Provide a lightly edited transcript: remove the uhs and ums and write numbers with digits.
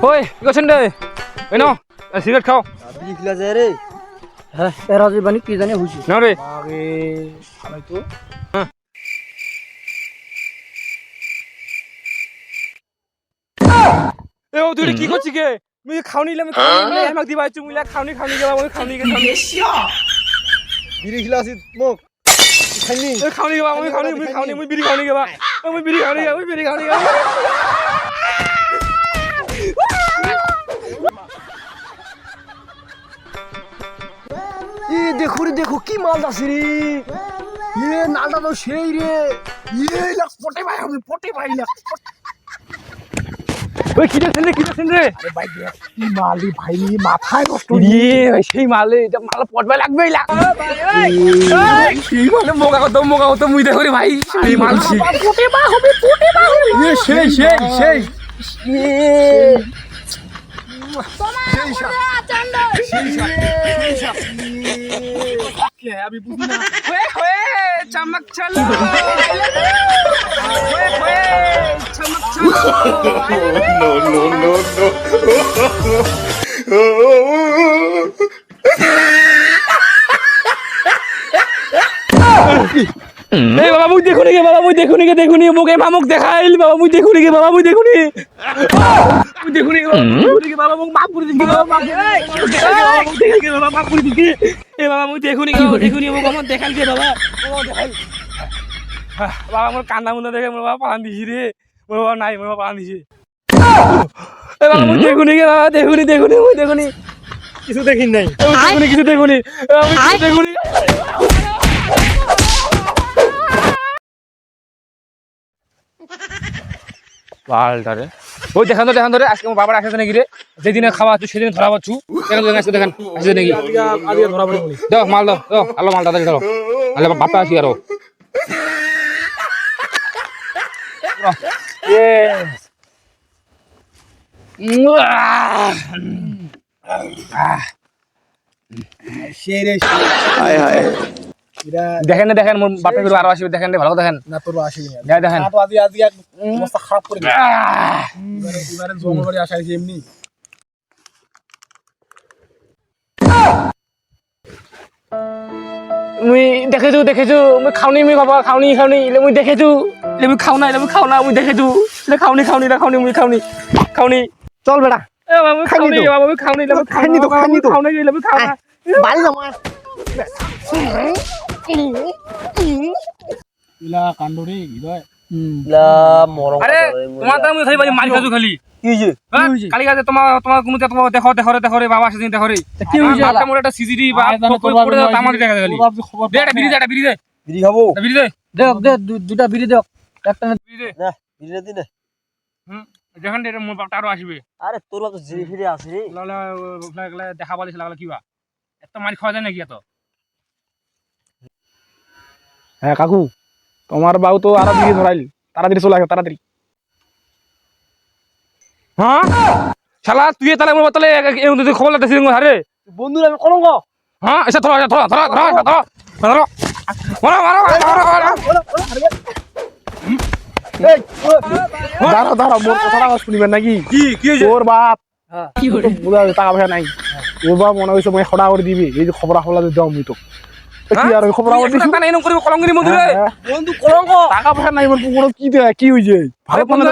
ওই কি করছেন রে? ওই নাও সিগারেট খাও। বিড়ি খিলা যায় রে। হ্যাঁ এরা যে বানি কি জানি হইছে নাও রে। আগে আমি তো এ ও তুই কি করছিস কে? মুই খাওনি আমি খাওনি আমাক দিবা চু মুইলা খাওনি গে বাবা খাওনি গে খাওনি। বিড়ি খিলা আছে মোক খাইনি এ খাওনি গে বাবা মুই খাওনি মুই বিড়ি খাওনি গে বাবা মুই বিড়ি খাওনি গে এ দেখো রে দেখো কি মাল আছে রে এ নালটা তো সেই রে এ লাখ পটে ভাই লাখ ওই কি দেখছেন রে? আরে ভাই দেখ কি মাল রে ভাই মাথায় নষ্ট ভাই সেই মালে এটা মাল পটবাই লাগবেই লাগ। সেই মালে মোগা কত মুই দেখো রে ভাই সেই মাল পটে বা হবে এ সেই আমি বুঝি না ওয়ে চমক চলো ওয়ে চমক চলো। এই বাবা মুই দেখুনি গে মুকে মামুক দেখাইল বাবা মুই দেখুনি গে বাবা মুক মাফ করে দিন বাবা মাফ গে বাবা মাফ করে দিন এ বাবা মুই দেখুনি মুক আমার দেখাল গে বাবা বাবা মোর কান্না মুন্না দেখে মোর বাবা পালান দিছি রে মোর বাবা নাই মোর বাবা পালান দিছি এ বাবা মুই দেখুনি গে বাবা দেখুনি কিছু দেখিন নাই কিছু দেখুনি আমি দেখুনি পাল্টারে ওই দেখান ধরে আজকে আমার বাবার আসছে নাকি রে যেদিনে খাওয়া তুই সেদিন ধরা পাচ্ছু দেখেন আসছে নাকি আগে ধরা পড়ে দাও মাল দাও আলো মালটা ধরো আলে বাপা আসি আরো সেই রে দেখেন মোর বাপে করে আরো আসবে দেখেন রে ভালো দেখেন না তোর আসেনি দেখেন তো আজ এক অবস্থা খারাপ করে দিল এবারে জঙ্গল বাড়ি আসা হয়েছে এমনি মুই দেখেছো মুই খাওনি মুই বাবা খাওনি ইলে মুই দেখেছো ইলে মুই খাও না মুই দেখেছো ইলে খাওনি মুই খাওনি চল বেটা এ বাবা মুই খাওনি বাবা মুই খাওনি ইলে মুই খাইনি তো ইলে মুই খাও না বাড়ি যা মার ইলা কান্ডরে হৃদয় ইলা মরম আরে তোমার তো মুই খালি বাড়ি মারি খাজু খালি কি হইছে কালি কাজে তোমার কোনো তোমার দেখো রে বাবা সেদিন দেখো রে কি হইছে বাপটা মোর একটা সিজিডি বা করে দাও তামার দেখা খালি দে একটা বিড়ি দে বিড়ি খাবো বিড়ি দে দে দুটা বিড়ি দে একটা না বিড়ি দে না বিড়ি দে যখন এটা মোর বাপটা আরো আসবে আরে তোর বাপ তো জিরি ফিরে আসে রে লাগলে দেখা পালিস লাগলে কিবা এত মারি খাওয়া যায় নাকি এত হ্যাঁ কাকু তোমার বাউ তো আরো দিকে ধরাইল তাড়াতাড়ি চলে আসো তাড়াতাড়ি হ্যাঁ শালা তুই তাহলে মোর তাহলে তুই খবর লাগতেছিস আরে বন্ধু আমি কলঙ্ক হ্যাঁ এসে ধরো এই দাঁড়াও মোর কথাটা শুনিবেন নাকি কি তোর বাপ কি তো বুঝা টাকা পয়সা নাই ওর বাপ মনে হয়েছে মই খড়া করে দিবি এই যে খবর হলা দাও মুই তো কি আর খবর দিছি কলঙ্গিনী মন্দিরে বন্ধু কলঙ্ক টাকা পয়সা নাই মোর পুকুর কি হইছে ভালো কলঙ্গ